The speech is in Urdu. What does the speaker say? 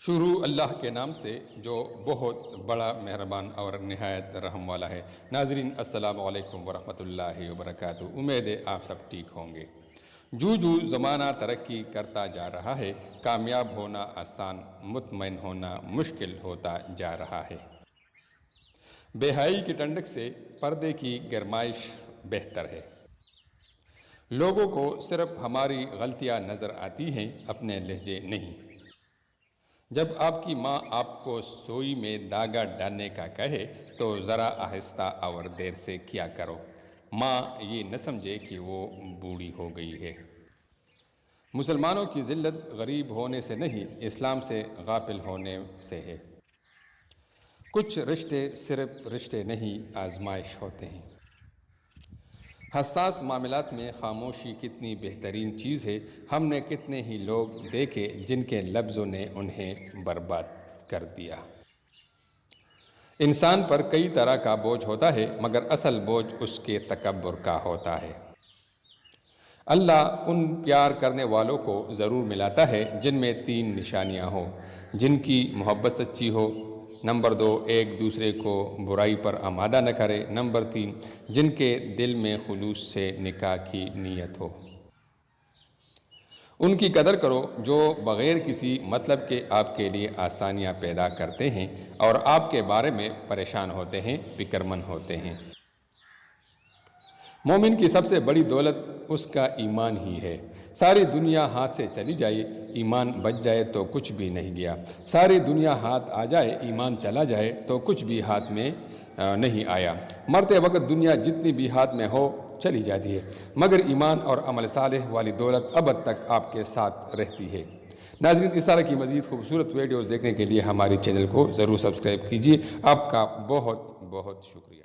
شروع اللہ کے نام سے جو بہت بڑا مہربان اور نہایت رحم والا ہے۔ ناظرین السلام علیکم ورحمۃ اللہ وبرکاتہ۔ امید ہے آپ سب ٹھیک ہوں گے۔ جو زمانہ ترقی کرتا جا رہا ہے، کامیاب ہونا آسان، مطمئن ہونا مشکل ہوتا جا رہا ہے۔ بے حیائی کی ٹھنڈک سے پردے کی گرمائش بہتر ہے۔ لوگوں کو صرف ہماری غلطیاں نظر آتی ہیں، اپنے لہجے نہیں۔ جب آپ کی ماں آپ کو سوئی میں دھاگا ڈالنے کا کہے تو ذرا آہستہ اور دیر سے کیا کرو۔ ماں یہ نہ سمجھے کہ وہ بوڑھی ہو گئی ہے۔ مسلمانوں کی ذلت غریب ہونے سے نہیں، اسلام سے غافل ہونے سے ہے۔ کچھ رشتے صرف رشتے نہیں، آزمائش ہوتے ہیں۔ حساس معاملات میں خاموشی کتنی بہترین چیز ہے۔ ہم نے کتنے ہی لوگ دیکھے جن کے لفظوں نے انہیں برباد کر دیا۔ انسان پر کئی طرح کا بوجھ ہوتا ہے، مگر اصل بوجھ اس کے تکبر کا ہوتا ہے۔ اللہ ان پیار کرنے والوں کو ضرور ملاتا ہے جن میں 3 نشانیاں ہوں: جن کی محبت سچی ہو، نمبر 2 ایک دوسرے کو برائی پر آمادہ نہ کرے، نمبر 3 جن کے دل میں خلوص سے نکاح کی نیت ہو۔ ان کی قدر کرو جو بغیر کسی مطلب کے آپ کے لیے آسانیاں پیدا کرتے ہیں اور آپ کے بارے میں پریشان ہوتے ہیں، فکر مند ہوتے ہیں۔ مومن کی سب سے بڑی دولت اس کا ایمان ہی ہے۔ ساری دنیا ہاتھ سے چلی جائے، ایمان بچ جائے تو کچھ بھی نہیں گیا۔ ساری دنیا ہاتھ آ جائے، ایمان چلا جائے تو کچھ بھی ہاتھ میں نہیں آیا۔ مرتے وقت دنیا جتنی بھی ہاتھ میں ہو چلی جاتی ہے، مگر ایمان اور عمل صالح والی دولت ابد تک آپ کے ساتھ رہتی ہے۔ ناظرین، اس طرح کی مزید خوبصورت ویڈیوز دیکھنے کے لیے ہماری چینل کو ضرور سبسکرائب کیجیے۔ آپ کا بہت بہت شکریہ۔